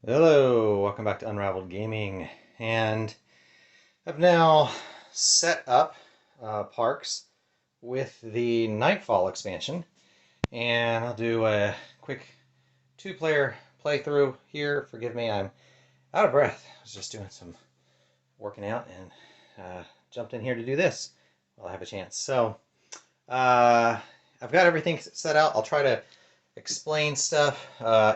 Hello, welcome back to Unraveled Gaming. And I've now set up parks with the Nightfall expansion. And I'll do a quick two-player playthrough here. Forgive me, I'm out of breath. I was just doing some working out and jumped in here to do this while I have a chance. So I've got everything set out. I'll try to explain stuff.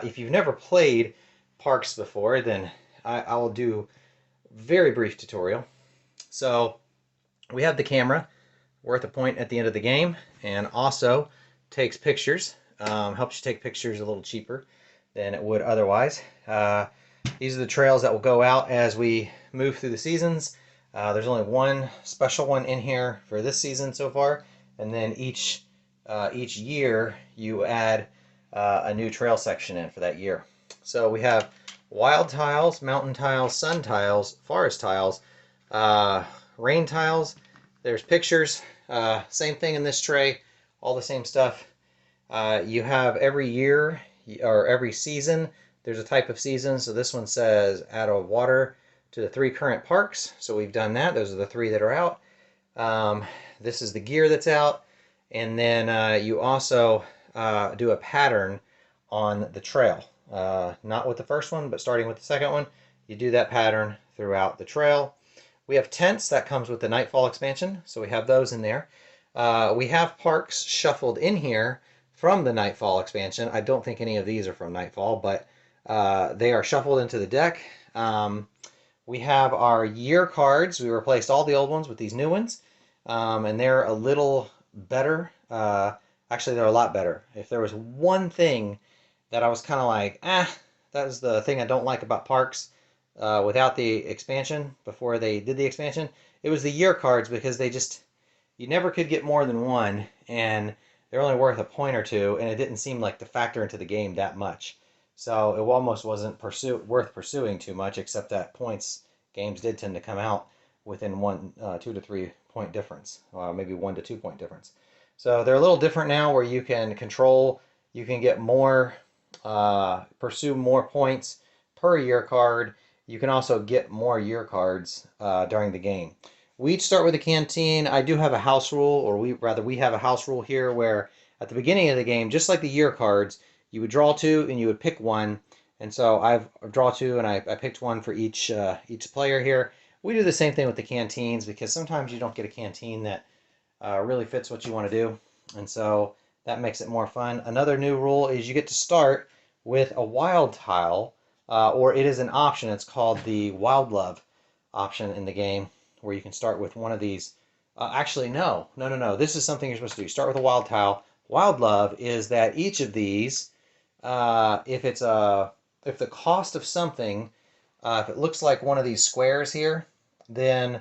If you've never played parks before, then I will do a very brief tutorial. So we have the camera worth a point at the end of the game, and also takes pictures. Helps you take pictures a little cheaper than it would otherwise. These are the trails that will go out as we move through the seasons. There's only one special one in here for this season so far, and then each year you add a new trail section in for that year. So we have wild tiles, mountain tiles, sun tiles, forest tiles, rain tiles. There's pictures. Same thing in this tray. All the same stuff. You have every year or every season. There's a type of season. So this one says add a water to the 3 current parks. So we've done that. Those are the 3 that are out. This is the gear that's out. And then you also do a pattern on the trail. Not with the first one, but starting with the second one, you do that pattern throughout the trail. We have tents that comes with the Nightfall expansion, so we have those in there. We have parks shuffled in here from the Nightfall expansion. I don't think any of these are from Nightfall, but they are shuffled into the deck. We have our year cards. We replaced all the old ones with these new ones, and they're a little better. Actually, they're a lot better. If there was one thing that I was kind of like, that is the thing I don't like about parks without the expansion, before they did the expansion, it was the year cards, because you never could get more than one, and they're only worth a point or two, and it didn't seem like to factor into the game that much. So it almost wasn't worth pursuing too much, except that points games did tend to come out within 2 to 3 point difference, maybe 1 to 2 point difference. So they're a little different now, where you can get more, pursue more points per year card. You can also get more year cards during the game. We each start with a canteen. I do have a house rule, or we have a house rule here, where at the beginning of the game, just like the year cards, you would draw 2 and you would pick one. And so I've draw 2 and I picked one for each player here. We do the same thing with the canteens, because sometimes you don't get a canteen that really fits what you want to do, and so that makes it more fun. Another new rule is you get to start with a wild tile, or it is an option. It's called the Wild Love option in the game, where you can start with one of these. Actually, no. This is something you're supposed to do. Start with a wild tile. Wild Love is that each of these, if the cost of something, if it looks like one of these squares here, then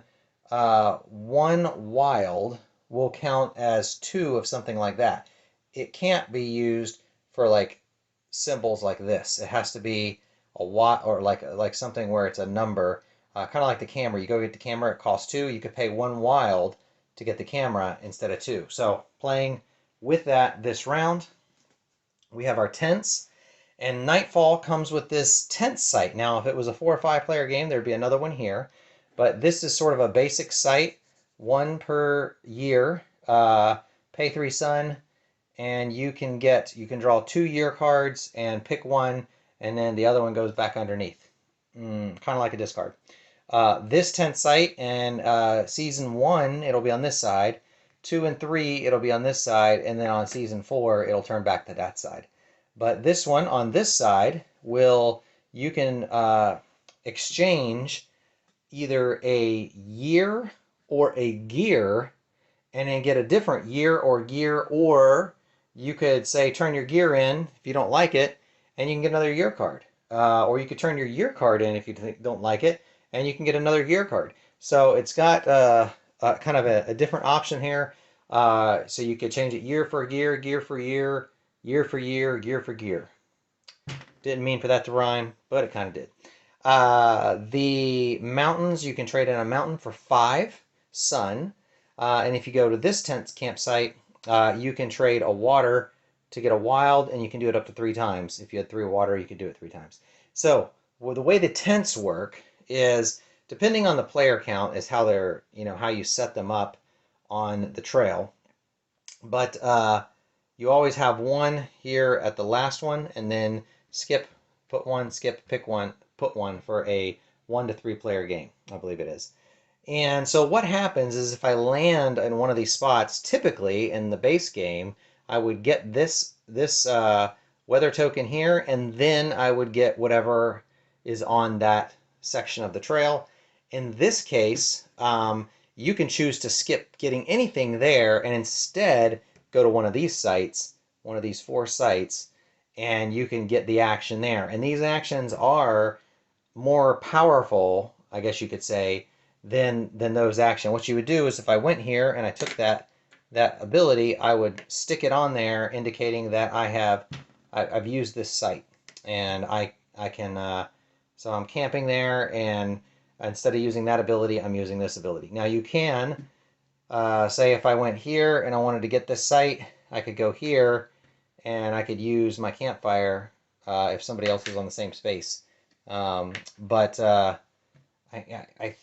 one wild will count as 2 of something like that. It can't be used for like symbols like this. It has to be a watt, or like something where it's a number, kind of like the camera. You go get the camera, it costs 2. You could pay 1 wild to get the camera instead of 2. So playing with that this round, we have our tents, and Nightfall comes with this tent site. Now, if it was a 4 or 5 player game, there'd be another one here, but this is sort of a basic site, 1 per year. Pay 3 sun, and you can draw 2 year cards and pick one, and then the other one goes back underneath, kind of like a discard. This tent site, and season 1 it'll be on this side, 2 and 3 it'll be on this side, and then on season 4 it'll turn back to that side. But this one on this side you can exchange either a year or a gear, and then get a different year or gear, or you could say turn your gear in if you don't like it, and you can get another year card. Or you could turn your year card in if you don't like it, and you can get another year card. So it's got kind of a different option here. So you could change it year for gear, gear for year, year for year, gear for gear. Didn't mean for that to rhyme, but it kind of did. The mountains, you can trade in a mountain for 5 sun. And if you go to this tent campsite, you can trade a water to get a wild, and you can do it up to 3 times. If you had 3 water, you could do it 3 times. So well, the way the tents work is depending on the player count is how they're, how you set them up on the trail. But you always have one here at the last one, and then skip, put one, skip, pick one, put one for a 1 to 3 player game, I believe it is. And so what happens is if I land in one of these spots, typically in the base game, I would get this weather token here, and then I would get whatever is on that section of the trail. In this case, you can choose to skip getting anything there and instead go to one of these sites, one of these 4 sites, and you can get the action there. And these actions are more powerful, I guess you could say, than those actions. What you would do is if I went here and I took that ability, I would stick it on there, indicating that I've used this site, and I can. So I'm camping there, and instead of using that ability, I'm using this ability. Now you can say if I went here and I wanted to get this site, I could go here, and I could use my campfire if somebody else was on the same space. But I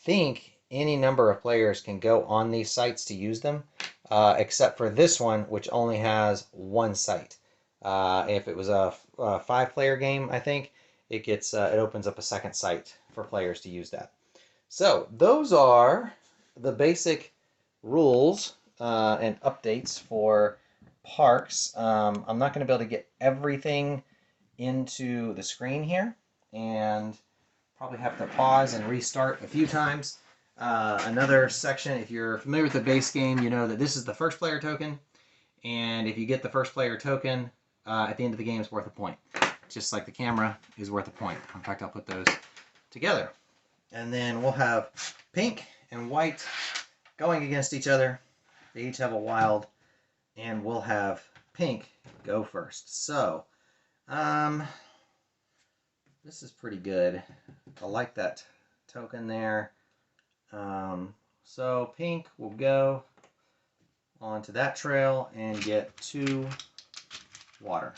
think any number of players can go on these sites to use them, except for this one, which only has one site. If it was a 5-player game, I think it opens up a second site for players to use that. So those are the basic rules and updates for parks. I'm not going to be able to get everything into the screen here, and probably have to pause and restart a few times. Another section, if you're familiar with the base game, you know that this is the first player token, and if you get the first player token, at the end of the game, it's worth a point. Just like the camera is worth a point. In fact, I'll put those together. And then we'll have pink and white going against each other. They each have a wild, and we'll have pink go first. So, this is pretty good. I like that token there. So pink will go onto that trail and get 2 water.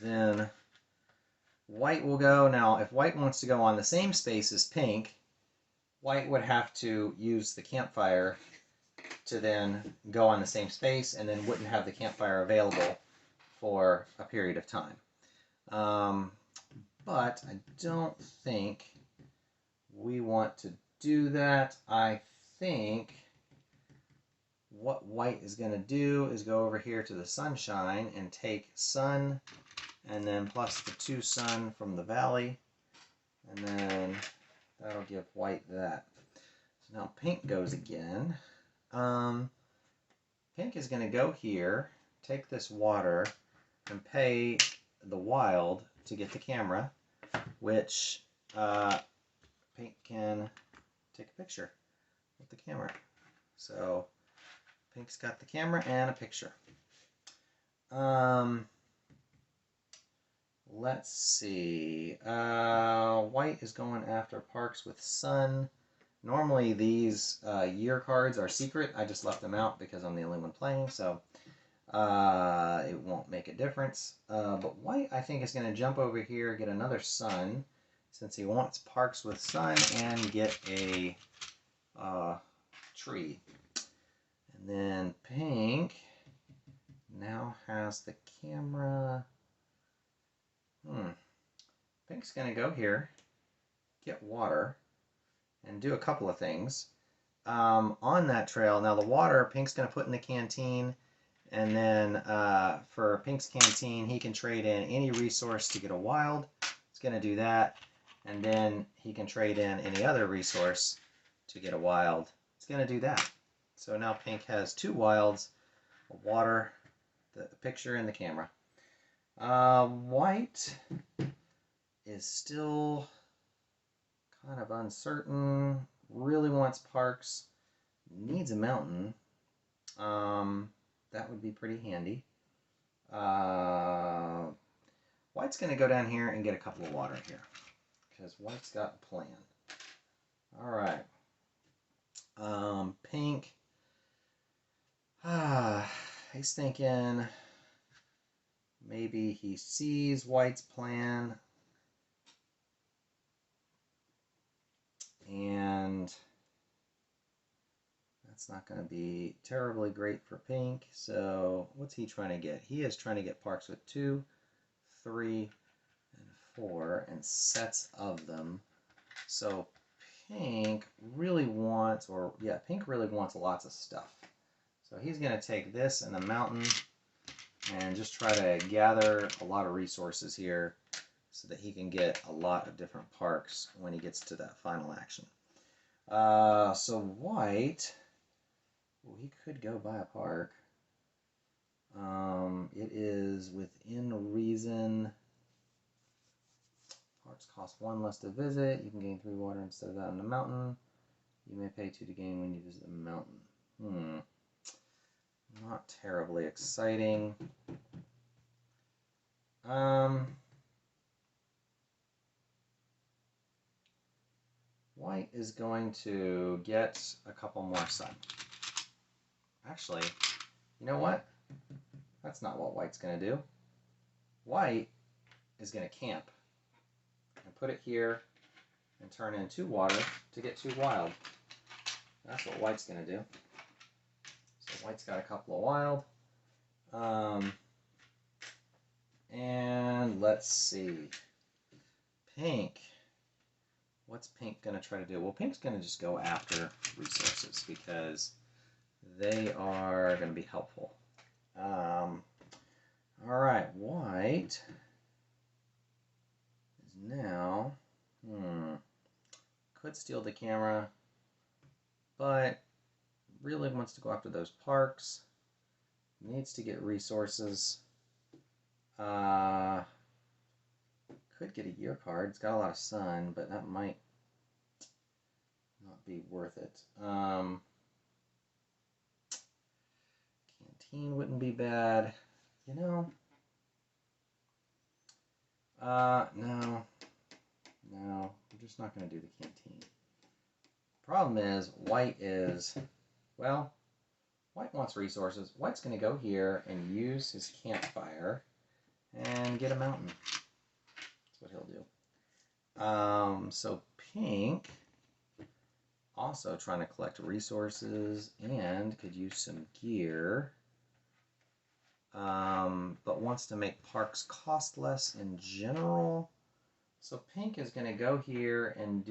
Then white will go. Now, if white wants to go on the same space as pink, white would have to use the campfire to then go on the same space, and then wouldn't have the campfire available for a period of time. But I don't think we want to do that. I think what white is going to do is go over here to the sunshine and take sun, and then plus the 2 sun from the valley, and then that'll give white that. So now pink goes again. Pink is going to go here, take this water, and pay the wild to get the camera, which pink can take a picture with the camera. So pink's got the camera and a picture. Let's see. White is going after parks with sun. Normally these year cards are secret. I just left them out because I'm the only one playing, so it won't make a difference. But white, I think, is going to jump over here, get another sun, since he wants parks with sun, and get a tree. And then pink now has the camera. Pink's going to go here, get water, and do a couple of things. On that trail, now the water, Pink's going to put in the canteen, and then for Pink's canteen, he can trade in any resource to get a wild. He's going to do that, and then he can trade in any other resource to get a wild. He's going to do that. So now Pink has 2 wilds, a water, the picture, and the camera. White is still kind of uncertain, really wants parks, needs a mountain. That would be pretty handy. White's going to go down here and get a couple of water here, because White's got a plan. Alright. Pink. He's thinking maybe he sees White's plan and that's not going to be terribly great for pink. So what's he trying to get? He is trying to get parks with 2, 3, and 4, and sets of them. So pink really wants, pink really wants lots of stuff. So he's going to take this and the mountain and just try to gather a lot of resources here so that he can get a lot of different parks when he gets to that final action. So white, well, he could go buy a park. It is within reason. Parks cost 1 less to visit. You can gain 3 water instead of that on the mountain. You may pay 2 to gain when you visit the mountain. Not terribly exciting. White is going to get a couple more sun. Actually, you know what? That's not what white's going to do. White is going to camp and put it here and turn in 2 water to get 2 wild. That's what white's going to do. So white's got a couple of wild. And let's see. Pink. What's pink going to try to do? Well, pink's going to just go after resources because they are going to be helpful. All right, white is now, could steal the camera, but really wants to go after those parks, needs to get resources, could get a year card. It's got a lot of sun, but that might not be worth it. Canteen wouldn't be bad. You know, no, we're just not going to do the canteen. Problem is, white wants resources. White's going to go here and use his campfire and get a mountain. That's what he'll do. So pink, also trying to collect resources and could use some gear. But wants to make parks cost less in general. So pink is going to go here and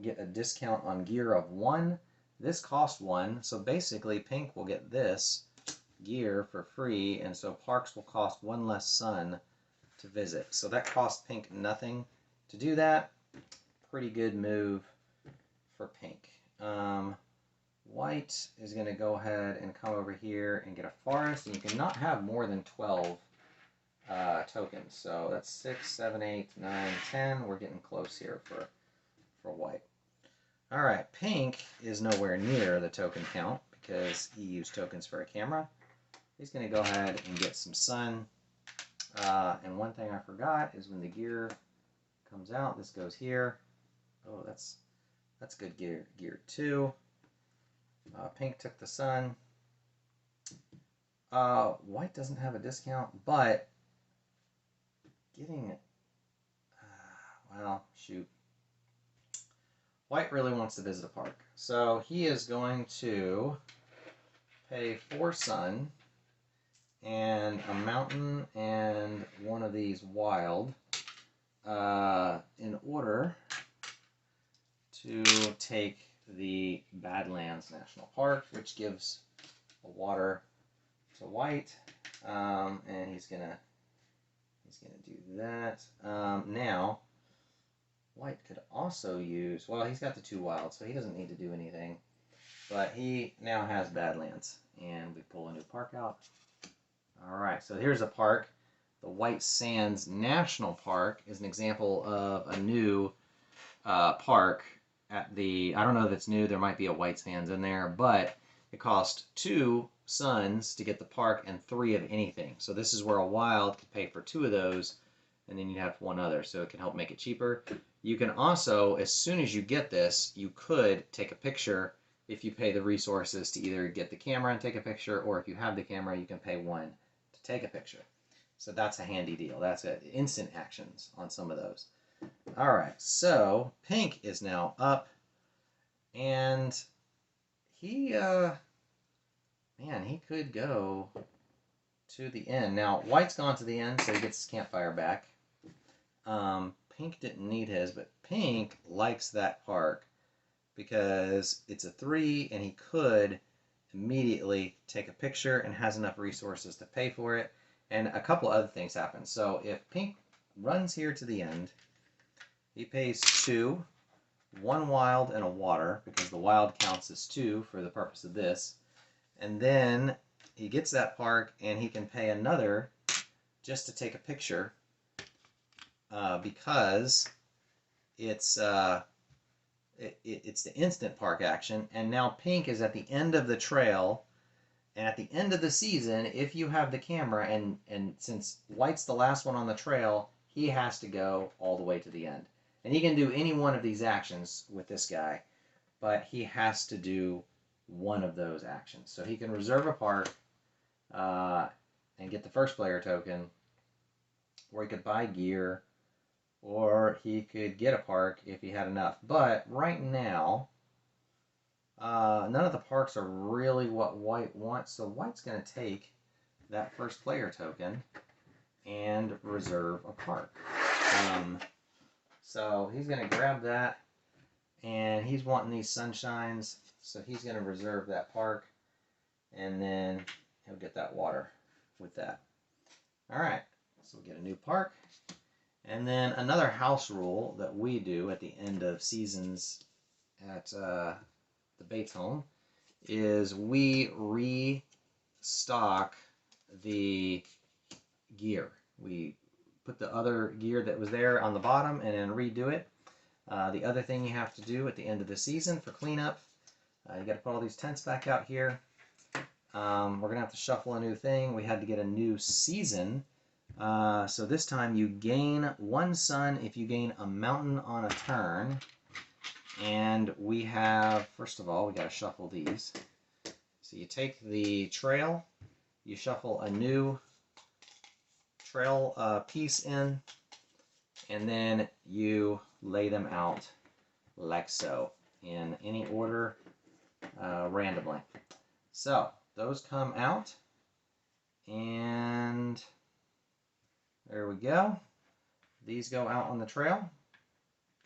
get a discount on gear of 1. This costs 1, so basically pink will get this gear for free, and so parks will cost 1 less sun to visit. So that costs pink nothing to do that. Pretty good move for pink. White is going to go ahead and come over here and get a forest, and you cannot have more than 12 tokens. So that's 6, 7, 8, 9, 10. We're getting close here for white. All right, pink is nowhere near the token count because he used tokens for a camera. He's going to go ahead and get some sun. And one thing I forgot is when the gear comes out, this goes here. Oh, that's good gear. Gear 2. Pink took the sun. White doesn't have a discount, but getting well, shoot. White really wants to visit a park, so he is going to pay 4 sun and a mountain and one of these wild in order to take the Badlands National Park, which gives a water to white, and he's gonna do that. Now, white could also use, well, he's got the 2 wild, so he doesn't need to do anything, but he now has Badlands, and we pull a new park out. All right, so here's a park. The White Sands National Park is an example of a new park at the, I don't know if it's new, there might be a White Sands in there, but it cost 2 suns to get the park and 3 of anything. So this is where a wild could pay for 2 of those, and then you'd have 1 other, so it can help make it cheaper. You can also, as soon as you get this, you could take a picture if you pay the resources to either get the camera and take a picture, or if you have the camera, you can pay 1 to take a picture. So that's a handy deal. That's instant actions on some of those. All right, so pink is now up. And he, man, he could go to the end. Now, white's gone to the end, so he gets his campfire back. Pink didn't need his, but pink likes that park because it's a 3 and he could immediately take a picture and has enough resources to pay for it. And a couple other things happen. So if pink runs here to the end, he pays 2, 1 wild and a water, because the wild counts as 2 for the purpose of this. And then he gets that park and he can pay another just to take a picture, because it's it's the instant park action. And now pink is at the end of the trail, and at the end of the season, if you have the camera, and since white's the last one on the trail, he has to go all the way to the end. And he can do any one of these actions with this guy, but he has to do one of those actions. So he can reserve a park and get the first player token, or he could buy gear, or he could get a park if he had enough. But right now, none of the parks are really what white wants, so white's going to take that first player token and reserve a park. So he's going to grab that, and he's wanting these sunshines, so he's going to reserve that park, and then he'll get that water with that. Alright, so we get a new park. And then another house rule that we do at the end of seasons at the Bates home is we restock the gear. We put the other gear that was there on the bottom and then redo it. The other thing you have to do at the end of the season for cleanup, you got to put all these tents back out here. We're going to have to shuffle a new thing. We had to get a new season. So this time you gain 1 sun if you gain a mountain on a turn. And we have, first of all, we got to shuffle these. So you take the trail, you shuffle a new trail piece in, and then you lay them out like so, in any order, randomly. So those come out, and there we go. These go out on the trail,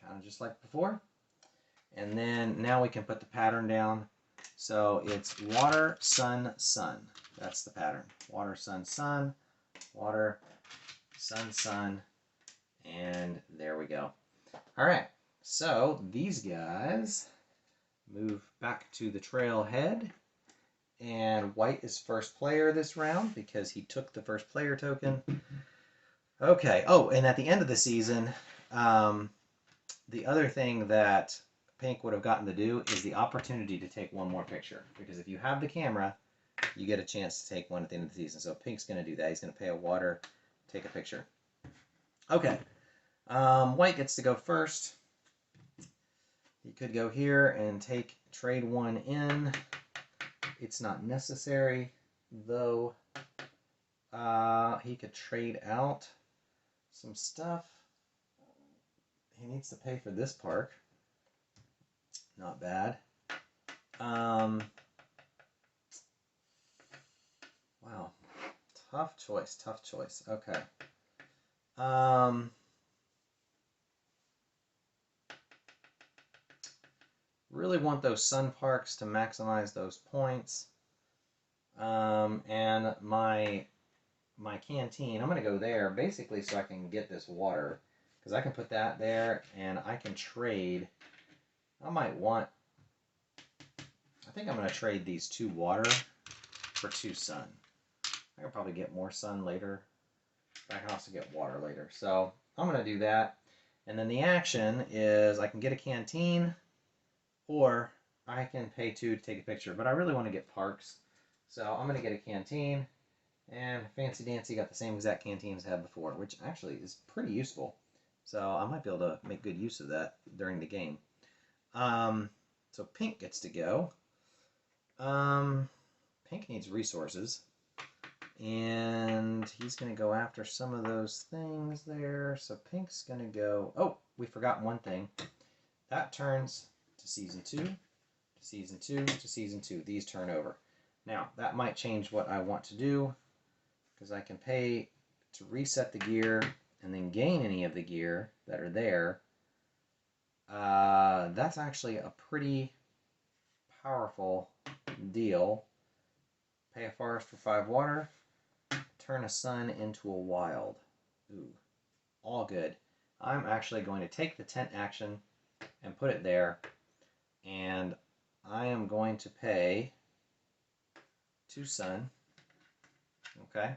kind of just like before. And then now we can put the pattern down. So it's water, sun, sun. That's the pattern. Water, sun, sun. Water, sun, sun. And there we go. All right. So these guys move back to the trailhead. And white is first player this round because he took the first player token. Okay. Oh, and at the end of the season, the other thing that pink would have gotten to do is the opportunity to take one more picture. Because if you have the camera, you get a chance to take one at the end of the season. So pink's going to do that. He's going to pay a water, take a picture. Okay. White gets to go first. He could go here and trade 1 in. It's not necessary, though. He could trade out some stuff. He needs to pay for this park. Not bad. Wow. Tough choice, tough choice. Okay. Really want those sun parks to maximize those points. And my canteen, I'm going to go there basically so I can get this water. Because I can put that there and I can trade. I think I'm going to trade these 2 water for 2 sun. I can probably get more sun later. But I can also get water later. So I'm going to do that. And then the action is I can get a canteen, or I can pay 2 to take a picture. But I really want to get parks. So I'm going to get a canteen. And Fancy Dancy got the same exact canteen as I had before, which actually is pretty useful. So I might be able to make good use of that during the game. So pink gets to go. Pink needs resources. And he's going to go after some of those things there. So pink's going to go... Oh, we forgot one thing. That turns to season 2. Season 2 to Season 2. These turn over. Now, that might change what I want to do, because I can pay to reset the gear and then gain any of the gear that are there. That's actually a pretty powerful deal. Pay a forest for 5 water, turn a sun into a wild. Ooh, all good. I'm actually going to take the tent action and put it there, and I am going to pay 2 sun. Okay,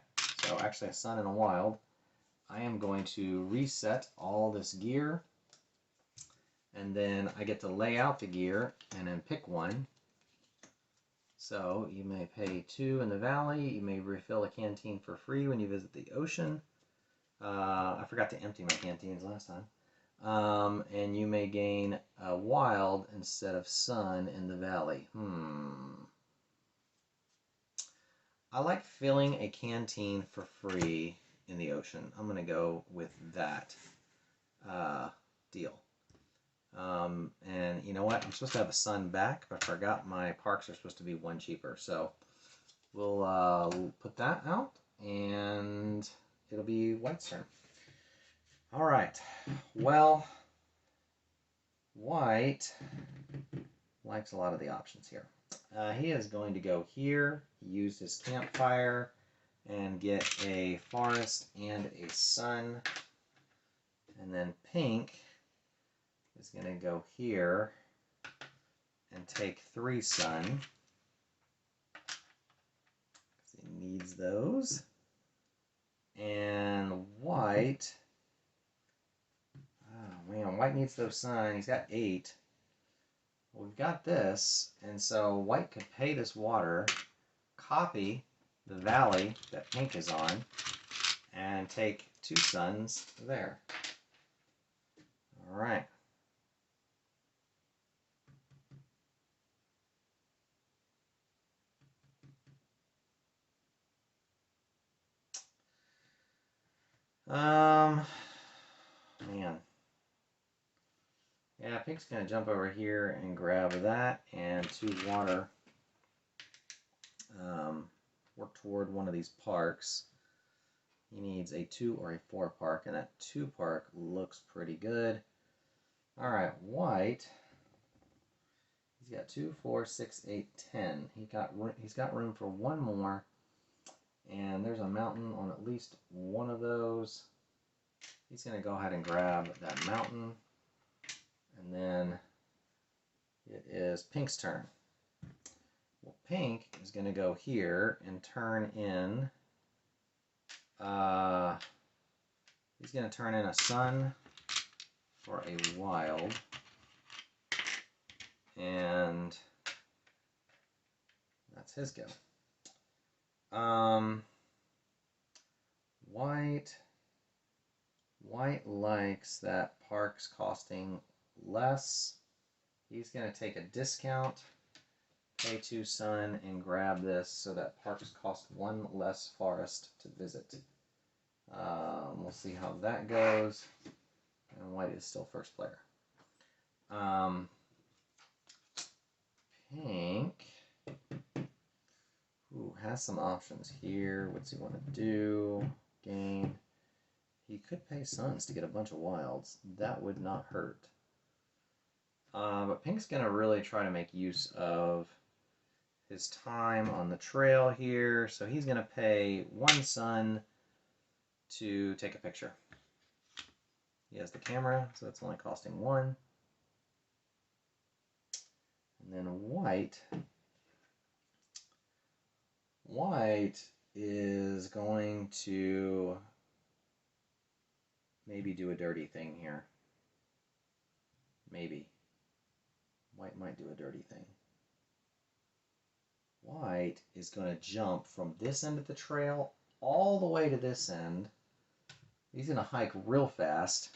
so actually a sun and a wild. I am going to reset all this gear, and then I get to lay out the gear and then pick one. So you may pay 2 in the valley. You may refill a canteen for free when you visit the ocean. I forgot to empty my canteens last time. And you may gain a wild instead of sun in the valley. I like filling a canteen for free in the ocean. I'm going to go with that deal. And you know what? I'm supposed to have a sun back, but I forgot my parks are supposed to be 1 cheaper. So we'll put that out, and it'll be White's turn. All right. Well, White likes a lot of the options here. He is going to go here, use his campfire, and get a forest and a sun. And then Pink is going to go here and take 3 sun, because he needs those. And White, oh man, White needs those sun. He's got 8. We've got this, and so White could pay this water, copy the valley that Pink is on, and take 2 suns there. All right. Man. Yeah, Pink's gonna jump over here and grab that and 2 water. Work toward one of these parks. He needs a 2 or a 4 park, and that 2 park looks pretty good. All right, White. He's got 2, 4, 6, 8, 10. He's got room for 1 more, and there's a mountain on at least one of those. He's gonna go ahead and grab that mountain, and then it is Pink's turn. Well, Pink is going to go here and turn in, he's going to turn in a sun for a wild, and that's his go. White likes that parks costing less. He's going to take a discount, pay 2 sun, and grab this so that parks cost 1 less forest to visit. We'll see how that goes. And White is still first player. Pink has some options here. What's he want to do? Gain. He could pay suns to get a bunch of wilds. That would not hurt. But Pink's going to really try to make use of his time on the trail here. So he's going to pay 1 sun to take a picture. He has the camera, so that's only costing 1. And then White is going to maybe do a dirty thing here. Maybe. White might do a dirty thing. White is going to jump from this end of the trail all the way to this end. He's going to hike real fast.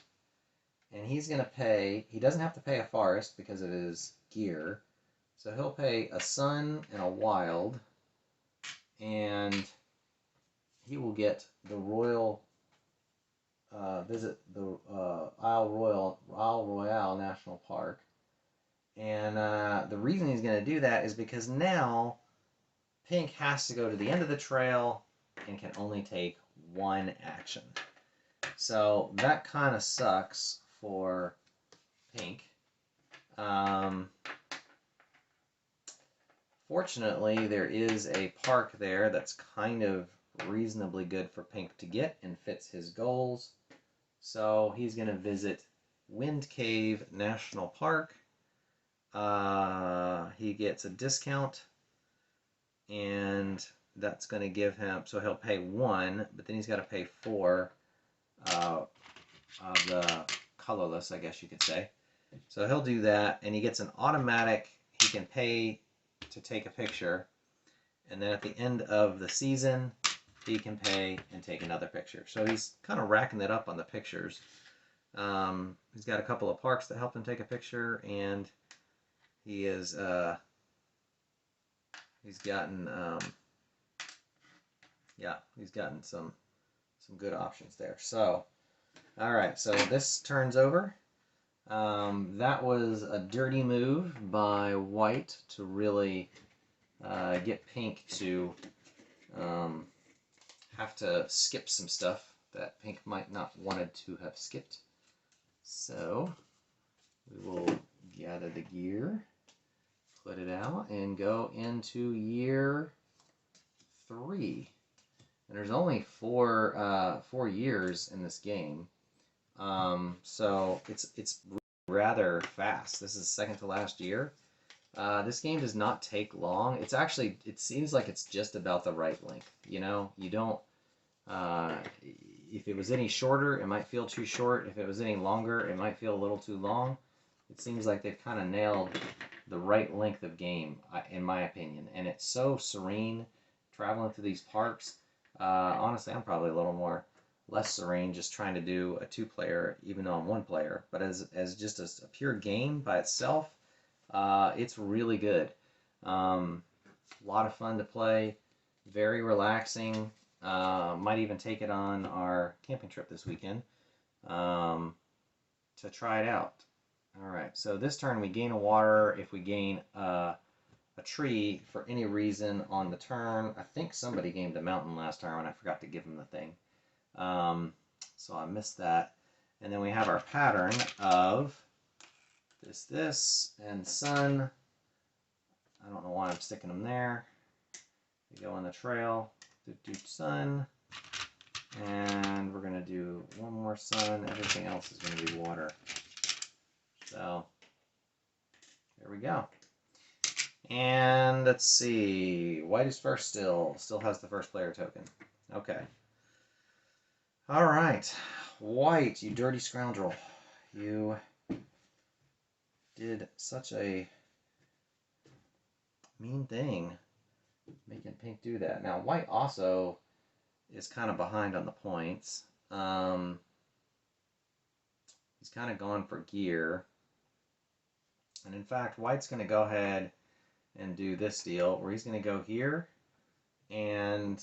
And he's going to pay, he doesn't have to pay a forest because of his gear. So he'll pay a sun and a wild. And he will get the royal, visit the Isle Royale National Park. And the reason he's going to do that is because now Pink has to go to the end of the trail and can only take one action. So that kind of sucks for Pink. Fortunately, there is a park there that's kind of reasonably good for Pink to get and fits his goals. So he's going to visit Wind Cave National Park. He gets a discount, and that's going to give him, so he'll pay 1, but then he's got to pay 4 of the colorless, I guess you could say. So he'll do that, and he gets an automatic, he can pay to take a picture, and then at the end of the season, he can pay and take another picture. So he's kind of racking it up on the pictures. He's got a couple of parks that help him take a picture, and he is he's gotten he's gotten some good options there. So all right, so this turns over. That was a dirty move by White to really get Pink to have to skip some stuff that Pink might not wanted to have skipped. So we will gather the gear, put it out, and go into year 3. And there's only 4 years in this game, so it's rather fast. This is second to last year. This game does not take long. It's actually, it seems like it's just about the right length. You know, you don't, if it was any shorter, it might feel too short. If it was any longer, it might feel a little too long. It seems like they've kind of nailed the right length of game, in my opinion. And it's so serene traveling through these parks. Honestly, I'm probably a little less serene just trying to do a 2-player, even though I'm 1-player. But as just a pure game by itself, it's really good. A lot of fun to play, very relaxing. Might even take it on our camping trip this weekend to try it out. All right, so this turn we gain a water if we gain a tree for any reason on the turn. I think somebody gained a mountain last time and I forgot to give them the thing. So I missed that. And then we have our pattern of this, and sun. I don't know why I'm sticking them there. We go on the trail, do sun, and we're going to do one more sun. Everything else is going to be water. So there we go. And let's see, White is first still has the first player token. Okay. All right, White, you dirty scoundrel. You did such a mean thing making Pink do that. Now, White also is kind of behind on the points. He's kind of gone for gear. And in fact, White's going to go ahead and do this deal where he's going to go here, and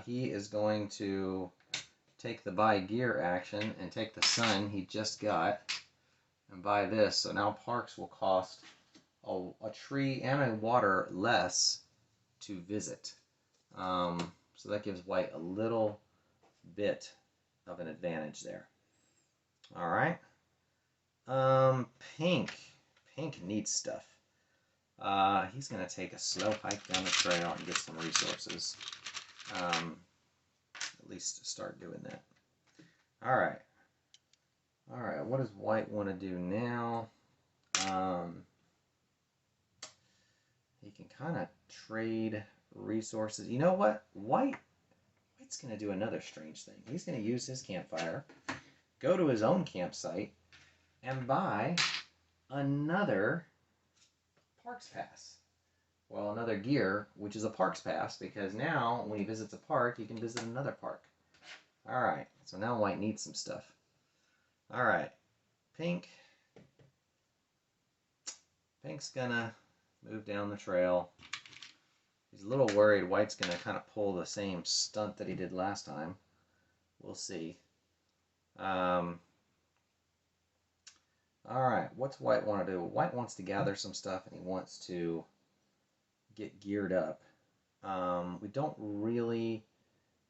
he is going to take the buy gear action and take the sun he just got and buy this. So now parks will cost a tree and a water less to visit. So that gives White a little bit of an advantage there. All right. Pink needs stuff. He's going to take a slow hike down the trail and get some resources. At least start doing that. All right. All right, what does White want to do now? He can kind of trade resources. You know what? White's going to do another strange thing. He's going to use his campfire, go to his own campsite, and buy another Parks Pass. Well, another gear, which is a Parks Pass, because now when he visits a park, he can visit another park. All right, so now White needs some stuff. All right, Pink's gonna move down the trail. He's a little worried White's gonna kind of pull the same stunt that he did last time. We'll see. All right, what's White want to do? White wants to gather some stuff and he wants to get geared up. We don't really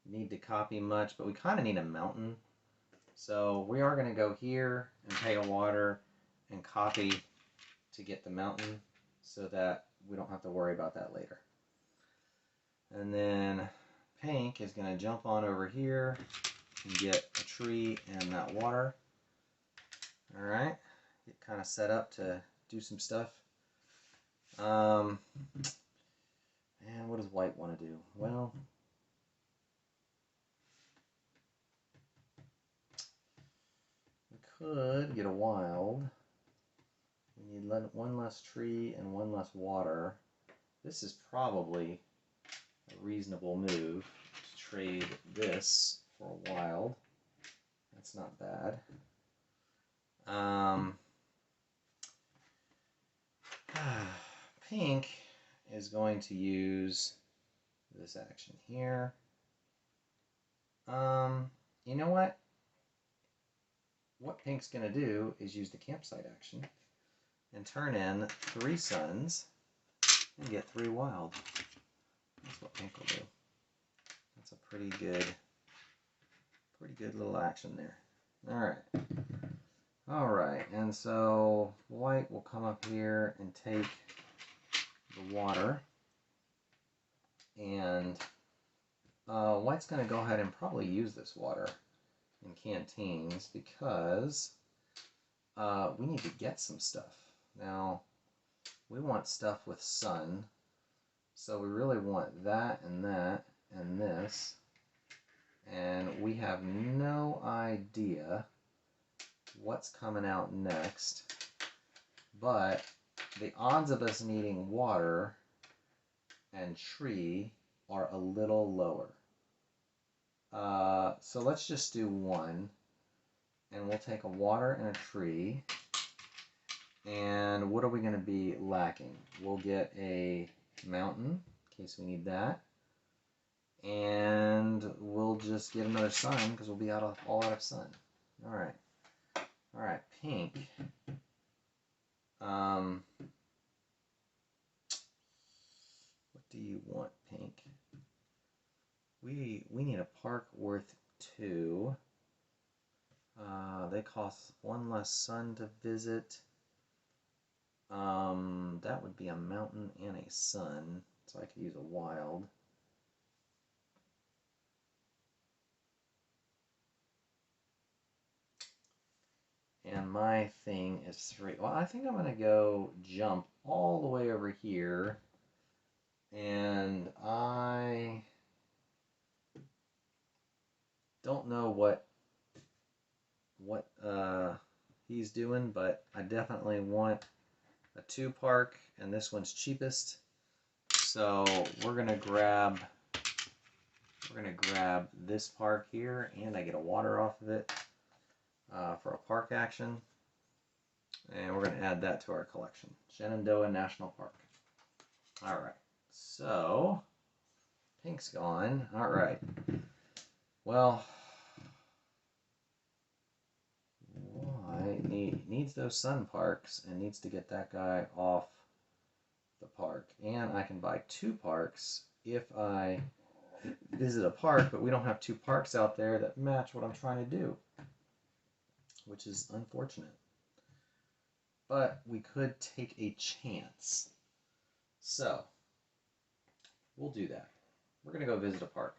need to copy much, but we kind of need a mountain. So we are going to go here and pay a water and copy to get the mountain so that we don't have to worry about that later. And then Pink is going to jump on over here and get a tree and that water. All right, get kind of set up to do some stuff. And what does White want to do? Well, we could get a wild. We need one less tree and one less water. This is probably a reasonable move to trade this for a wild. That's not bad. Pink is going to use this action here. You know what? What Pink's going to do is use the campsite action and turn in 3 suns and get 3 wild. That's what Pink will do. That's a pretty good little action there. All right, and so White will come up here and take the water, and White's going to go ahead and probably use this water in canteens because we need to get some stuff. Now, we want stuff with sun, so we really want that and this, and we have no idea what's coming out next, but the odds of us needing water and tree are a little lower. So let's just do 1, and we'll take a water and a tree. And what are we going to be lacking? We'll get a mountain in case we need that, and we'll just get another sun because we'll be all out of sun. All right, Pink. What do you want, Pink? We need a park worth 2. They cost 1 less sun to visit. That would be a mountain and a sun, so I could use a wild. And my thing is 3. Well, I think I'm going to go jump all the way over here, and I don't know what he's doing, but I definitely want a 2 park, and this one's cheapest. So we're gonna grab this park here, and I get a water off of it for a park action, and we're gonna add that to our collection. Shenandoah National Park. All right, so Pink's gone. All right. Well, White needs those sun parks and needs to get that guy off the park. And I can buy 2 parks if I visit a park, but we don't have 2 parks out there that match what I'm trying to do, which is unfortunate. But we could take a chance. So, we'll do that. We're going to go visit a park.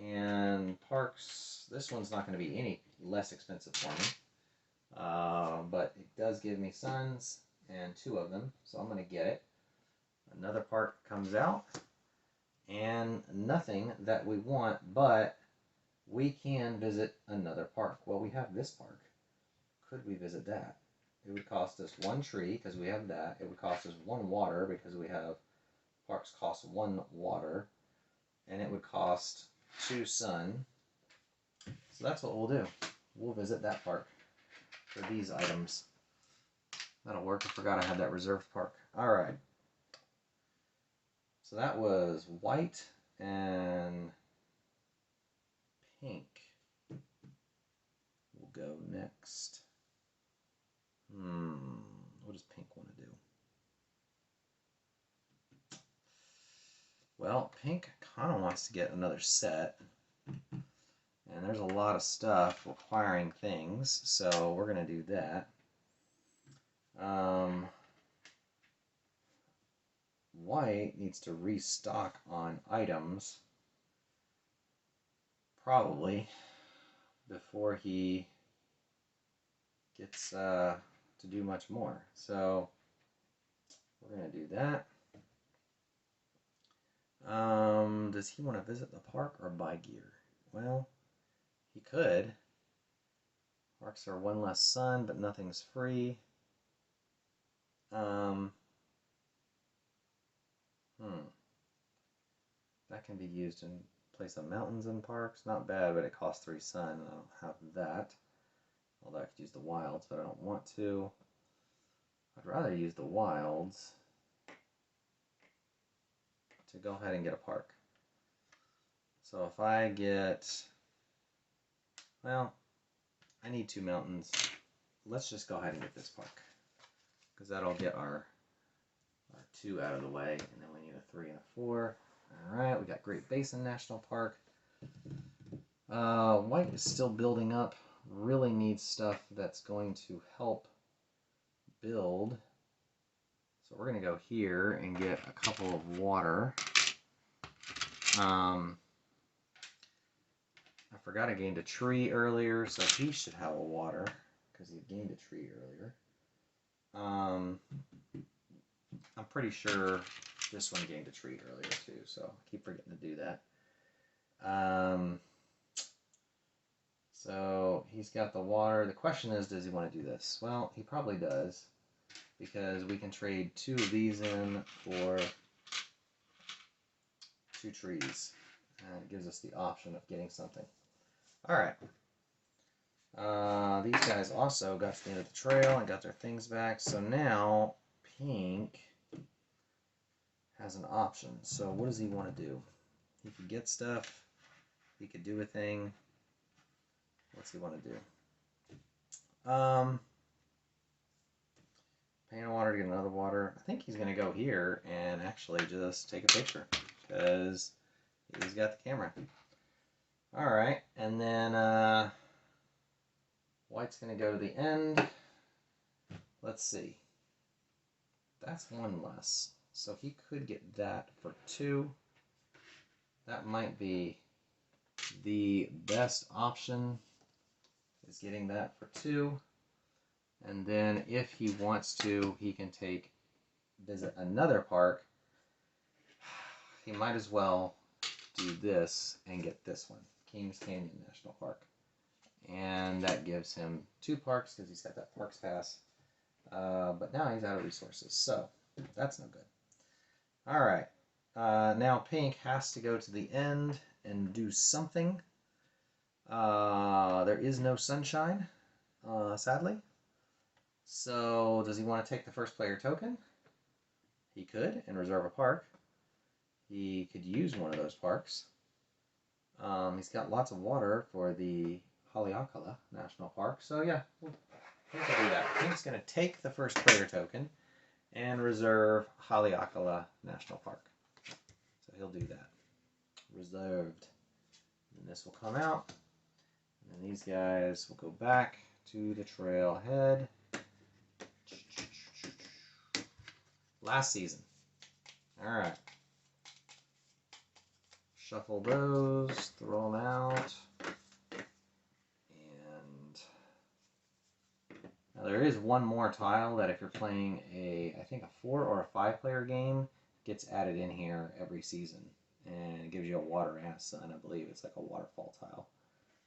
And parks, this one's not going to be any less expensive for me. But it does give me suns, and 2 of them, so I'm going to get it. Another park comes out, and nothing that we want, but we can visit another park. Well, we have this park. Could we visit that? It would cost us 1 tree, because we have that. It would cost us 1 water, because we have parks cost 1 water. And it would cost 2 sun. So that's what we'll do. We'll visit that park for these items. That'll work. I forgot I had that reserved park. Alright. So that was White and Pink. We'll go next. Well, pink kind of wants to get another set. And there's a lot of stuff requiring things, so we're going to do that. White needs to restock on items, probably, before he gets to do much more. So we're going to do that. Does he want to visit the park or buy gear? Well, he could. Parks are one less sun, but nothing's free. That can be used in place of mountains and parks. Not bad, but it costs 3 sun. I don't have that. Although I could use the wilds, but I don't want to. I'd rather use the wilds to go ahead and get a park. So if I get, well, I need 2 mountains. Let's just go ahead and get this park, because that'll get our 2 out of the way, and then we need a 3 and a 4. Alright, we got Great Basin National Park. White is still building up. Really needs stuff that's going to help build. So we're going to go here and get a couple of water. I forgot I gained a tree earlier, so he should have a water, because he gained a tree earlier. I'm pretty sure this one gained a tree earlier too, so I keep forgetting to do that. So he's got the water. The question is, does he want to do this? Well, he probably does, because we can trade 2 of these in for 2 trees. And it gives us the option of getting something. Alright. These guys also got to the end of the trail and got their things back. So now pink has an option. So what does he want to do? He could get stuff. He could do a thing. What's he want to do? Paying water to get another water. I think he's going to go here and actually just take a picture, because he's got the camera. Alright, and then white's going to go to the end. Let's see. That's 1 less. So he could get that for 2. That might be the best option, is getting that for 2. And then if he wants to, he can visit another park. He might as well do this and get this one, Kings Canyon National Park. And that gives him 2 parks, because he's got that Parks Pass. But now he's out of resources, so that's no good. Alright, now pink has to go to the end and do something. There is no sunshine, sadly. So does he want to take the first player token? He could, and reserve a park. He could use one of those parks. He's got lots of water for the Haleakala National Park. So yeah, we'll do that. Pink's going to take the first player token and reserve Haleakala National Park. So he'll do that. Reserved. And this will come out. And then these guys will go back to the trailhead. Last season. Alright. Shuffle those, throw them out. And now there is one more tile that if you're playing I think a 4 or a 5 player game, gets added in here every season. And it gives you a water and a sun. I believe it's like a waterfall tile.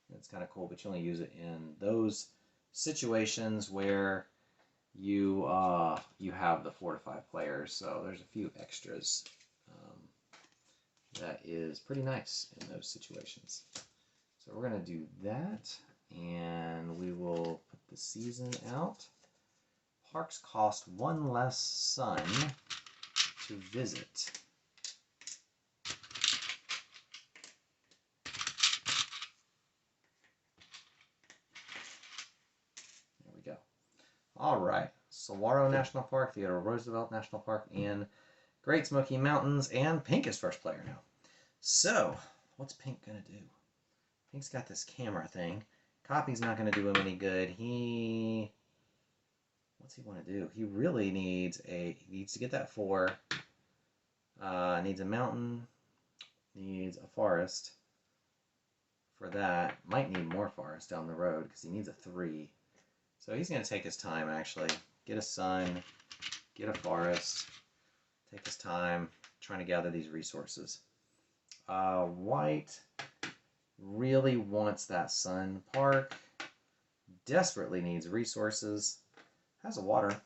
And it's kind of cool, but you only use it in those situations where you have the 4 to 5 players. So there's a few extras. That is pretty nice in those situations. So we're going to do that, and we will put the season out. Parks cost 1 less sun to visit. There we go. All right. Saguaro National Park, Theodore Roosevelt National Park, and Great Smoky Mountains, and Pink is first player now. So, what's Pink going to do? Pink's got this camera thing. Copy's not going to do him any good. What's he want to do? He really needs to get that 4. Needs a mountain. Needs a forest. For that, might need more forest down the road because he needs a 3. So he's going to take his time, actually. Get a sun, get a forest, take his time, trying to gather these resources. White really wants that sun park, desperately needs resources, has a water.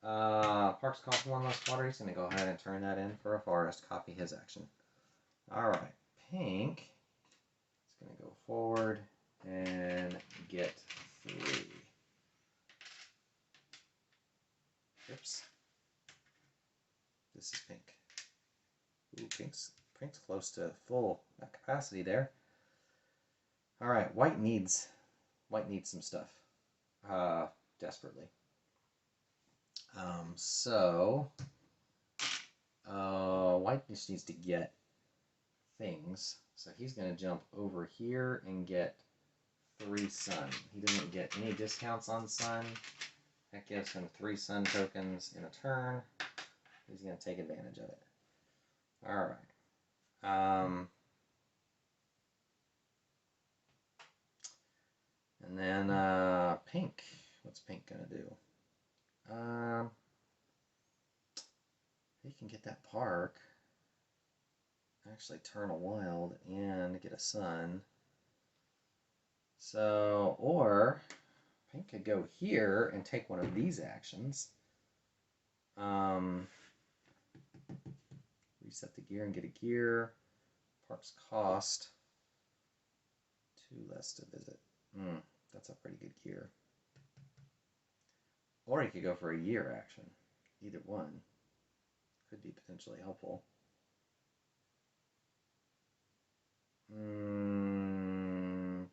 Parks cost 1 less water. He's going to go ahead and turn that in for a forest, copy his action. Alright, Pink is going to go forward and get 3. Oops. This is Pink. Ooh, Pink's close to full capacity there. All right, White needs some stuff desperately. White just needs to get things. So he's going to jump over here and get 3 sun. He doesn't get any discounts on sun. That gives him 3 sun tokens in a turn. He's going to take advantage of it. All right. And then Pink. What's Pink going to do? He can get that park. Actually turn a wild and get a sun. So, or Pink could go here and take one of these actions. Reset the gear and get a gear. Parks cost 2 less to visit. That's a pretty good gear. Or he could go for a year action. Either one could be potentially helpful.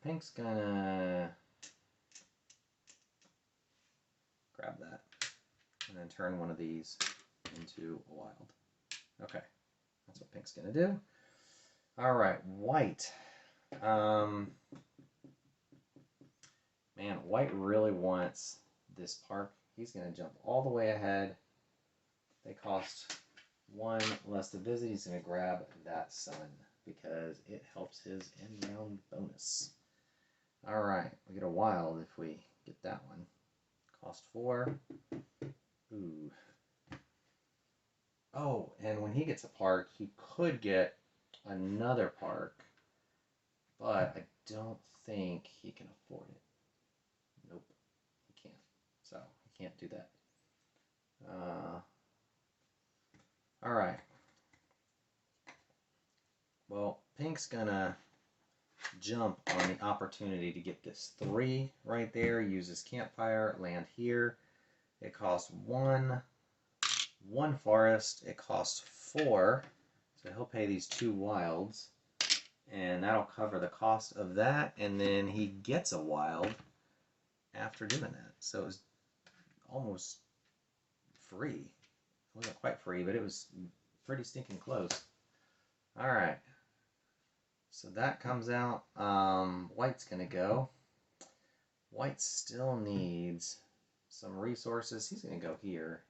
Pink's gonna grab that and then turn one of these into a wild. Okay, that's what Pink's gonna do. All right, White. Man, White really wants this park. He's gonna jump all the way ahead. They cost 1 less to visit. He's gonna grab that sun because it helps his end round bonus. All right, we get a wild if we get that one. Cost 4. Ooh. Oh, and when he gets a park, he could get another park, but I don't think he can afford it. Nope, he can't. So he can't do that. All right. Well, Pink's gonna jump on the opportunity to get this 3 right there. Use his campfire, land here. It costs 1 forest. It costs 4. So he'll pay these 2 wilds. And that'll cover the cost of that. And then he gets a wild after doing that. So it was almost free. It wasn't quite free, but it was pretty stinking close. All right. So that comes out. White's going to go. White still needs some resources. He's going to go here.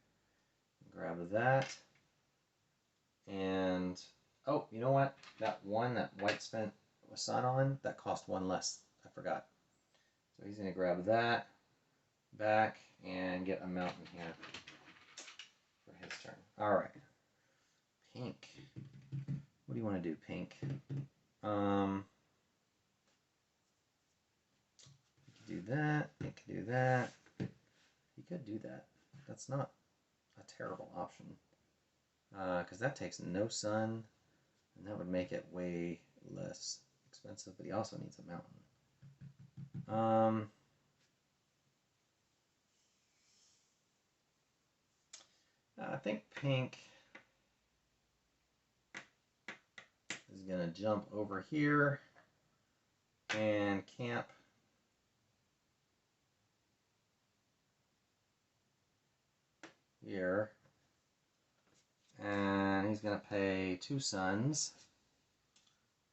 Grab that. And, oh, you know what? That one that White spent a sun on, that cost 1 less. I forgot. So he's going to grab that back and get a mountain here for his turn. All right. Pink. What do you want to do, Pink? You could do that. You could do that. You could do that. That's not a terrible option. Because that takes no sun, and that would make it way less expensive, but he also needs a mountain. I think Pink is going to jump over here and camp here. going to pay 2 suns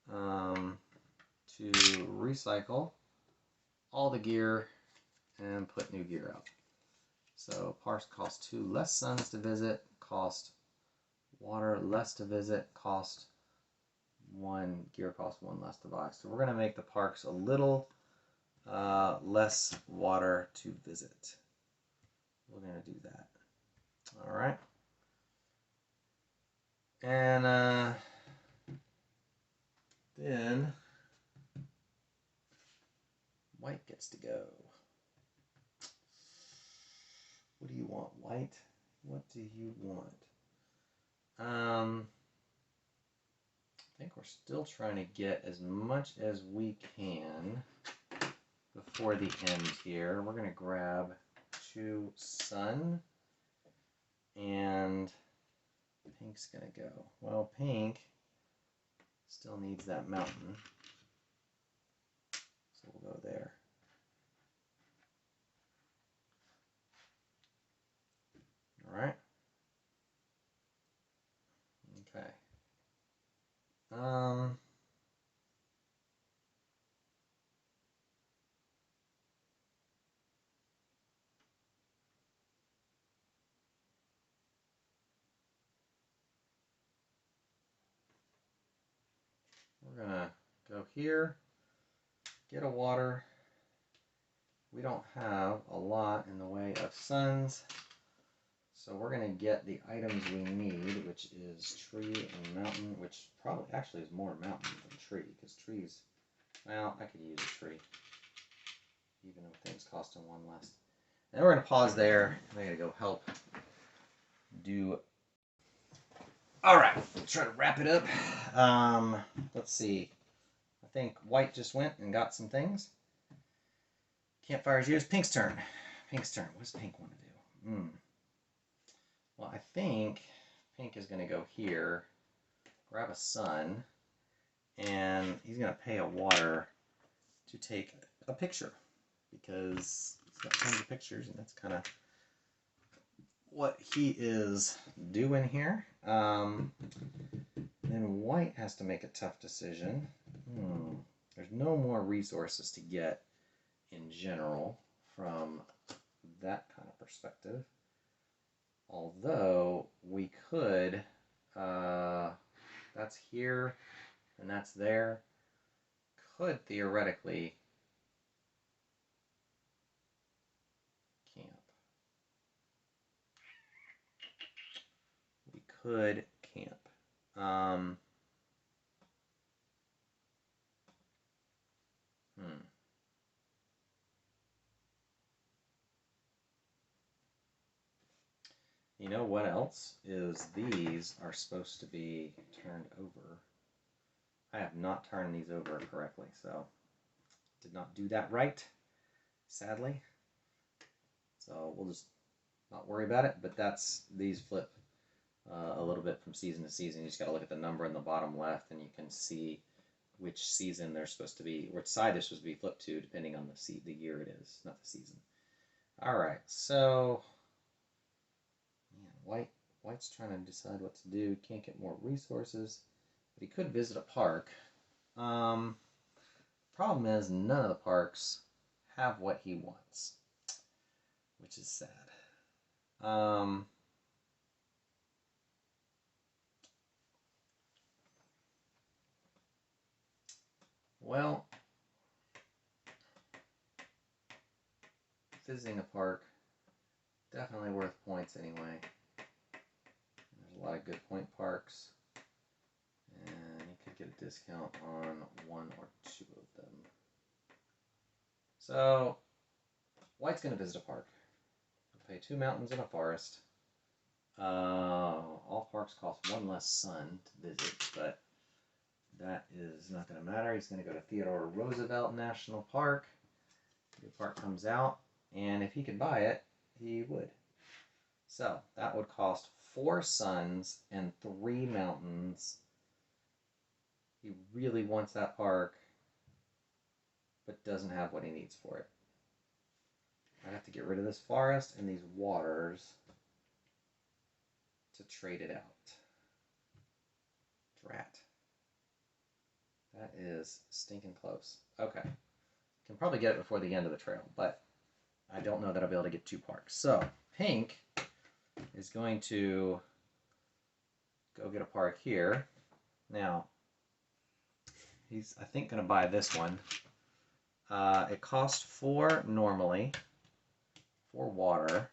to recycle all the gear and put new gear up. So parks cost 2 less suns to visit, cost water less to visit, cost 1 gear, cost 1 less to buy. So we're going to make the parks a little less water to visit. We're going to do that. All right. And then White gets to go. What do you want, White? What do you want? I think we're still trying to get as much as we can before the end here. We're going to grab 2 sun, and Pink's going to go. Well, Pink still needs that mountain, so we'll go there. All right. Okay. We're gonna go here, get a water. We don't have a lot in the way of suns, so we're gonna get the items we need, which is tree and mountain, which probably actually is more mountain than tree, because trees, well, I could use a tree, even though things costing 1 less. And we're gonna pause there. I gotta go help do. All right, try to wrap it up. Let's see. I think White just went and got some things. Campfire's used. Pink's turn. Pink's turn. What does Pink want to do? Well, I think Pink is going to go here, grab a sun, and he's going to pay a water to take a picture, because he's got tons of pictures, and that's kind of what he is doing here. Then White has to make a tough decision. There's no more resources to get in general from that kind of perspective. Although we could, that's here and that's there, could theoretically camp. We could camp. You know what else is these are supposed to be turned over. I have not turned these over correctly, so did not do that right, sadly. So we'll just not worry about it, but these flip a little bit from season to season. You just got to look at the number in the bottom left, and you can see which season they're supposed to be, which side they're supposed to be flipped to, depending on the year it is, not the season. All right, so man, White's trying to decide what to do. Can't get more resources, but he could visit a park. Problem is, none of the parks have what he wants, which is sad. Well, visiting a park, definitely worth points anyway. There's a lot of good point parks, and you could get a discount on 1 or 2 of them. So, White's going to visit a park. He'll pay 2 mountains and a forest. All parks cost 1 less sun to visit, but that is not going to matter. He's going to go to Theodore Roosevelt National Park. The park comes out, and if he could buy it, he would. So that would cost 4 suns and 3 mountains. He really wants that park, but doesn't have what he needs for it. I have to get rid of this forest and these waters to trade it out. Drat. That is stinking close. Okay. Can probably get it before the end of the trail, but I don't know that I'll be able to get 2 parks. So, pink is going to go get a park here. Now, he's, I think, going to buy this one. It costs 4 normally, 4 water,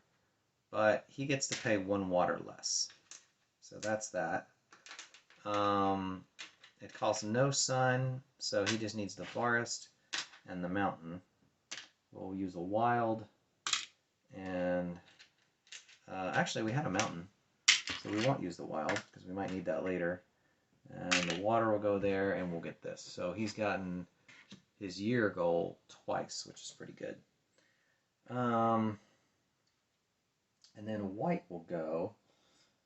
but he gets to pay 1 water less. So that's that. It costs no sun, so he just needs the forest and the mountain. We'll use a wild, and actually we had a mountain, so we won't use the wild because we might need that later. And the water will go there, and we'll get this. So he's gotten his year goal twice, which is pretty good. And then white will go,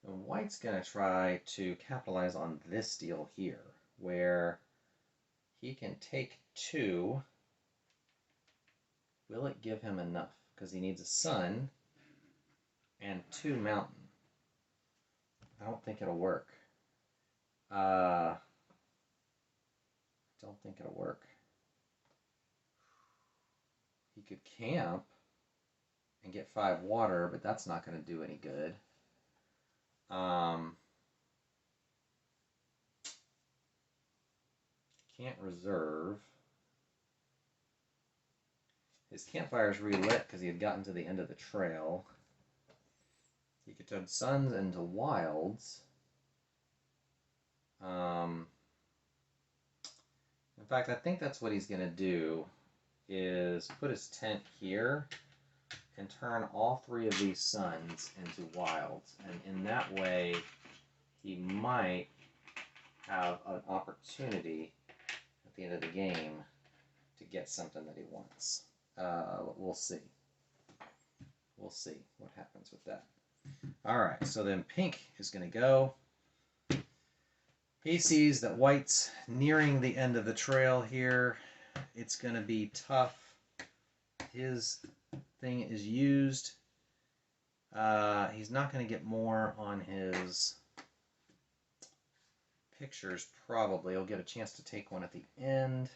and white's going to try to capitalize on this deal here, where he can take 2. Will it give him enough? Because he needs a sun and 2 mountain. I don't think it'll work. Don't think it'll work. He could camp and get 5 water, but that's not going to do any good. Can't reserve. His campfire is relit because he had gotten to the end of the trail. He could turn suns into wilds. In fact, I think that's what he's going to do, is put his tent here and turn all 3 of these suns into wilds. And in that way, he might have an opportunity at the end of the game to get something that he wants. We'll see. We'll see what happens with that. Alright, so then pink is going to go. He sees that white's nearing the end of the trail here. It's going to be tough. His thing is used. He's not going to get more on his pictures, probably. He'll get a chance to take one at the end.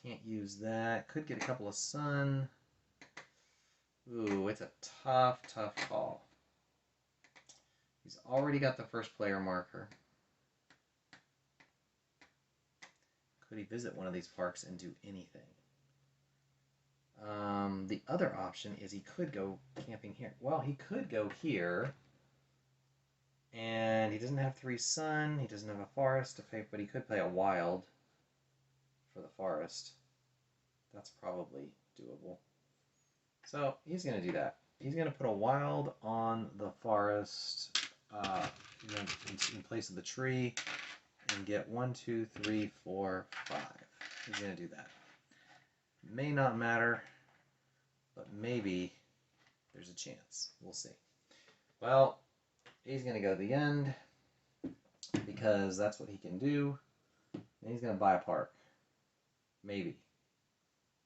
Can't use that. Could get a couple of sun. Ooh, it's a tough, tough call. He's already got the first player marker. Could he visit one of these parks and do anything? The other option is he could go camping here. Well, he could go here, and he doesn't have 3 sun. He doesn't have a forest to pay, but he could play a wild for the forest. That's probably doable. So he's going to do that. He's going to put a wild on the forest in place of the tree and get 1, 2, 3, 4, 5. He's going to do that. May not matter, but maybe there's a chance. We'll see. Well, he's going to go to the end because that's what he can do. And he's going to buy a park. Maybe.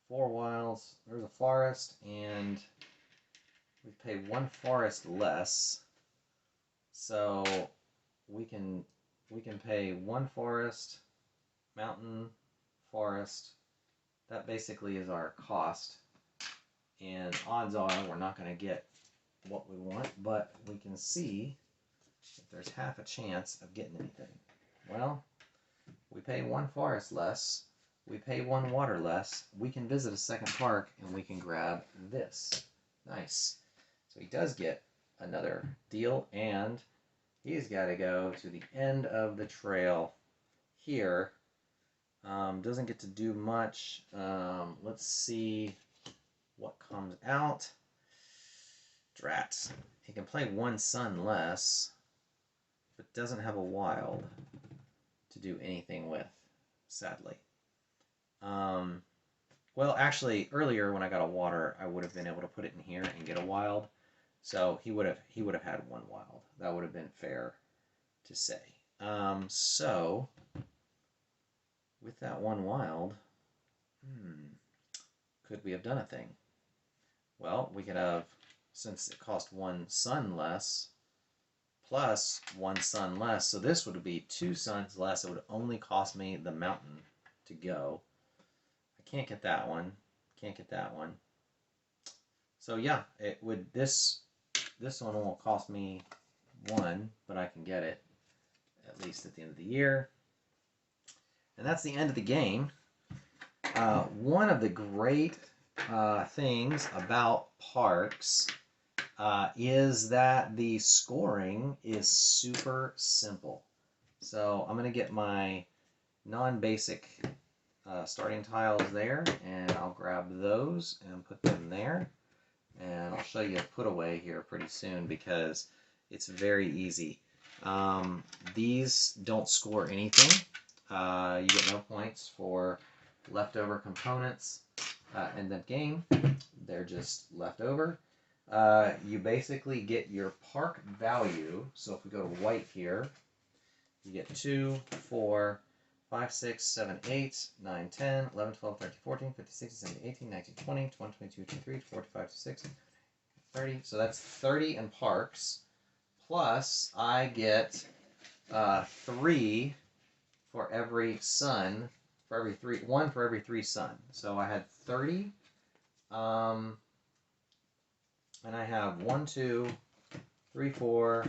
4 wilds. There's a forest, and we pay 1 forest less. So we can pay 1 forest, mountain, forest. That basically is our cost. And odds are we're not going to get what we want, but we can see if there's half a chance of getting anything. Well, we pay 1 forest less. We pay 1 water less. We can visit a second park, and we can grab this. Nice. So he does get another deal, and he's got to go to the end of the trail here. Doesn't get to do much. Let's see what comes out. Drat. He can play 1 sun less, but doesn't have a wild to do anything with, sadly. Well, actually, earlier when I got a water, I would have been able to put it in here and get a wild. So he would have had 1 wild. That would have been fair to say. So with that 1 wild, could we have done a thing? Well, we could have, since it cost 1 sun less, plus 1 sun less. So this would be 2 suns less. It would only cost me the mountain to go. I can't get that one. Can't get that one. So yeah, it would this one won't cost me 1, but I can get it at least at the end of the year. And that's the end of the game. One of the great things about parks is that the scoring is super simple. So I'm going to get my non-basic starting tiles there, and I'll grab those and put them there. And I'll show you a put away here pretty soon because it's very easy. These don't score anything. You get no points for leftover components in the game. They're just left over. You basically get your park value. So if we go to white here, you get 2, 4, 5, 6, 7, 8, 9, 10, 11, 12, 13, 14, 15, 16, 17, 18, 19, 20, 21, 22, 23, 24, 25, 26, 30. So that's 30 in parks. Plus, I get 3 for every sun, for every 3, 1 for every 3 sun. So I had 30. And I have 1, 2, 3, 4,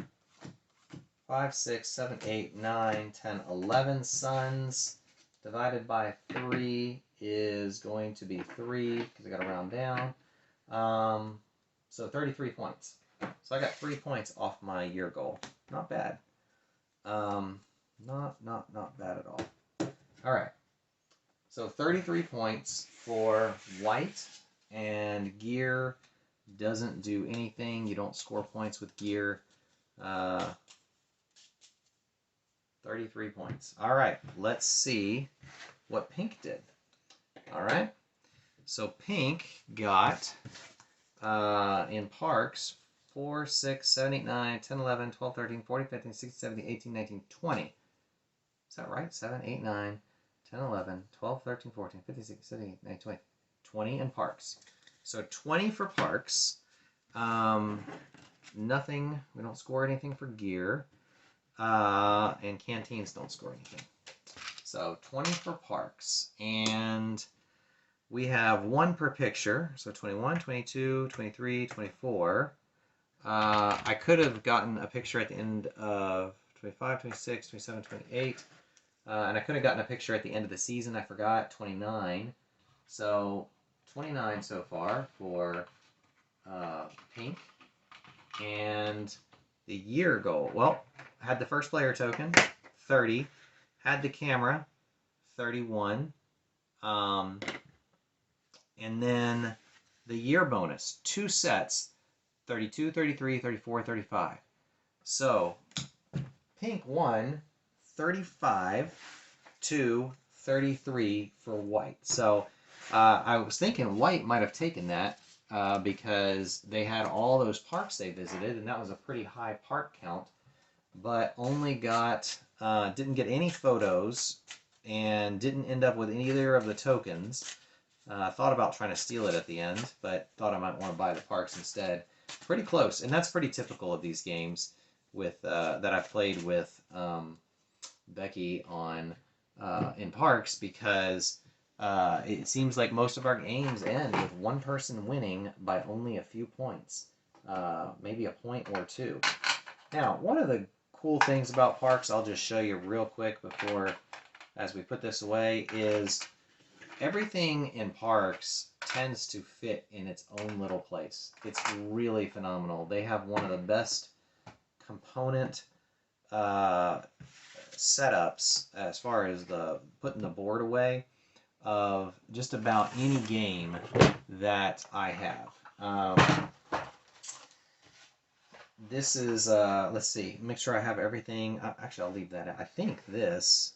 5, 6, 7, 8, 9, 10, 11 suns. Divided by 3 is going to be 3, because I got to round down. So 33 points. So I got 3 points off my year goal. Not bad. Not bad at all. All right. So 33 points for white, and gear doesn't do anything. You don't score points with gear. 33 points. All right, let's see what pink did. All right, so pink got, in parks, 4, 6, 7, 8, 9, 10, 11, 12, 13, 14, 15, 16, 17, 18, 19, 20. Is that right? 7, 8, 9, 10, 11, 12, 13, 14, 15, 16, 17, 18, 19, 20. 20 in parks. So 20 for parks. Nothing, we don't score anything for gear. And canteens don't score anything. So 20 for parks. And we have 1 per picture. So 21, 22, 23, 24. I could have gotten a picture at the end of 25, 26, 27, 28. And I could have gotten a picture at the end of the season. I forgot 29. So 29 so far for pink. And the year goal, well, had the first player token, 30. Had the camera, 31. And then the year bonus, 2 sets, 32, 33, 34, 35. So pink won 35 to 33 for white. So I was thinking white might have taken that because they had all those parks they visited, and that was a pretty high park count, but only got, didn't get any photos and didn't end up with either of the tokens. Thought about trying to steal it at the end, but thought I might want to buy the parks instead. Pretty close, and that's pretty typical of these games with that I've played with Becky on in parks, because it seems like most of our games end with one person winning by only a few points, maybe a point or 2. Now, one of the cool things about parks, I'll just show you real quick before, as we put this away, is everything in parks tends to fit in its own little place. It's really phenomenal. They have one of the best component setups as far as the putting the board away of just about any game that I have. This is, let's see, make sure I have everything. Actually, I'll leave that out. I think this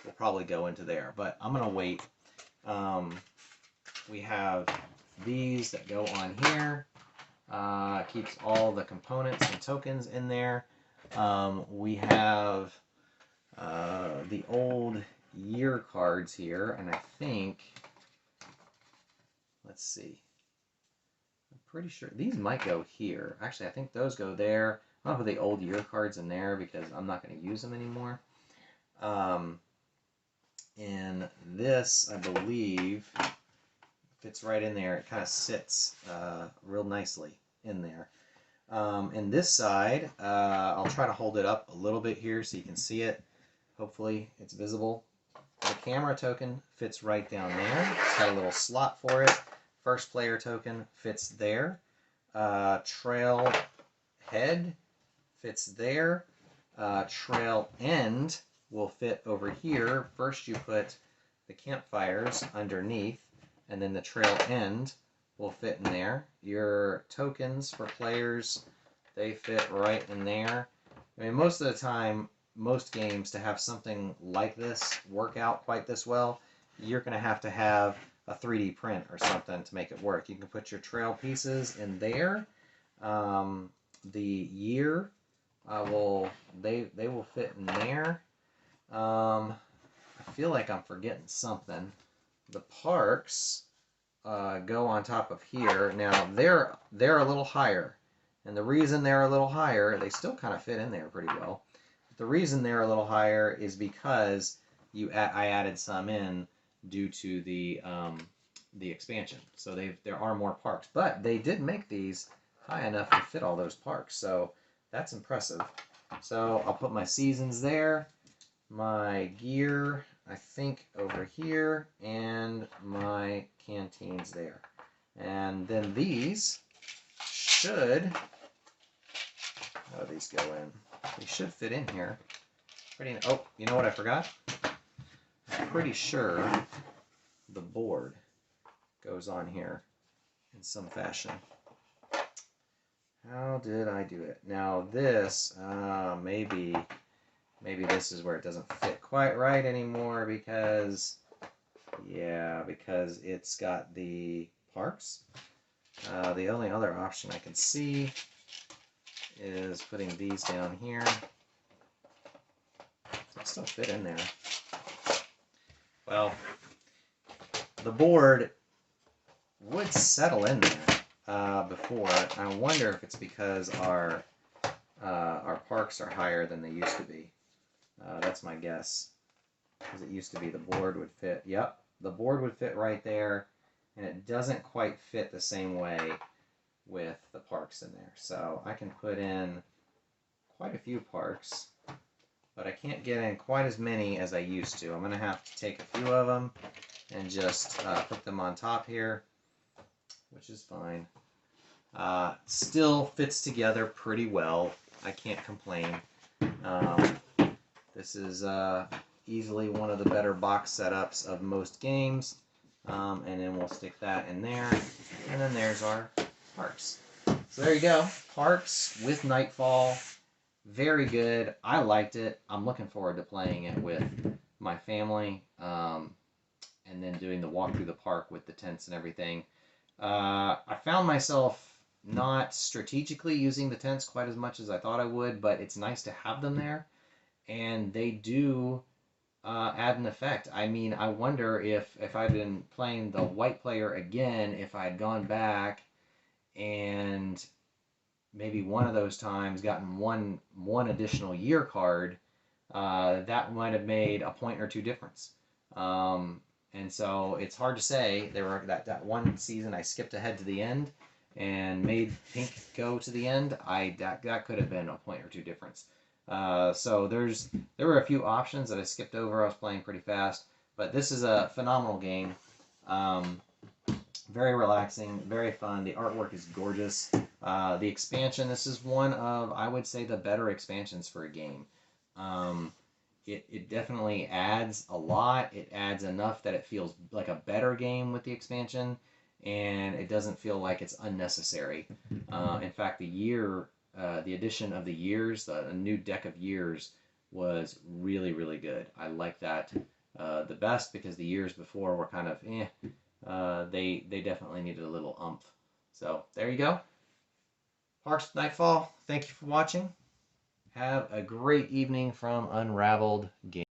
will probably go into there, but I'm going to wait. We have these that go on here. Keeps all the components and tokens in there. We have the old year cards here, and I think, let's see, I'm pretty sure these might go here. Actually, I think those go there. I'll put the old year cards in there because I'm not going to use them anymore. And this, I believe, fits right in there. It kind of sits real nicely in there. And this side, I'll try to hold it up a little bit here so you can see it. Hopefully it's visible. The camera token fits right down there. It's got a little slot for it. First player token fits there. Trail head fits there. Trail end will fit over here. First you put the campfires underneath, and then the trail end will fit in there. Your tokens for players, they fit right in there. I mean, most of the time, most games, to have something like this work out quite this well, you're going to have a 3D print or something to make it work. You can put your trail pieces in there. The year they will fit in there. I feel like I'm forgetting something. The parks go on top of here. Now they're a little higher, and the reason they're a little higher, they still kind of fit in there pretty well. But the reason they're a little higher is because I added some in due to the expansion. So there are more parks, but they did make these high enough to fit all those parks. So that's impressive. So I'll put my seasons there, my gear, I think, over here, and my canteens there. And then these should, how do these go in? They should fit in here. Oh, you know what I forgot? I'm pretty sure the board goes on here in some fashion. How did I do it? Now this, maybe this is where it doesn't fit quite right anymore because it's got the parks. The only other option I can see is putting these down here. They still fit in there. Well, the board would settle in there before. I wonder if it's because our parks are higher than they used to be. That's my guess. Because it used to be the board would fit. Yep, the board would fit right there, and it doesn't quite fit the same way with the parks in there. So I can put in quite a few parks, but I can't get in quite as many as I used to. I'm going to have to take a few of them and just put them on top here, which is fine. Still fits together pretty well. I can't complain. This is easily one of the better box setups of most games. And then we'll stick that in there. And then there's our parks. So there you go. Parks with Nightfall. Very good. I liked it. I'm looking forward to playing it with my family. And then doing the walk through the park with the tents and everything. I found myself not strategically using the tents quite as much as I thought I would, but it's nice to have them there. And they do add an effect. I mean, I wonder if I'd been playing the white player again, if I had gone back and maybe one of those times gotten one additional year card, that might have made a point or two difference. And so it's hard to say. There were that one season I skipped ahead to the end and made pink go to the end. That could have been a point or two difference. So there were a few options that I skipped over. I was playing pretty fast, but this is a phenomenal game. Very relaxing, very fun. The artwork is gorgeous. The expansion, this is one of, I would say, the better expansions for a game. It definitely adds a lot. It adds enough that it feels like a better game with the expansion, and it doesn't feel like it's unnecessary. In fact, the addition of the years, a new deck of years, was really, really good. I like that the best because the years before were kind of they definitely needed a little oomph. So there you go. Parks Nightfall. Thank you for watching. Have a great evening from Unraveled Games.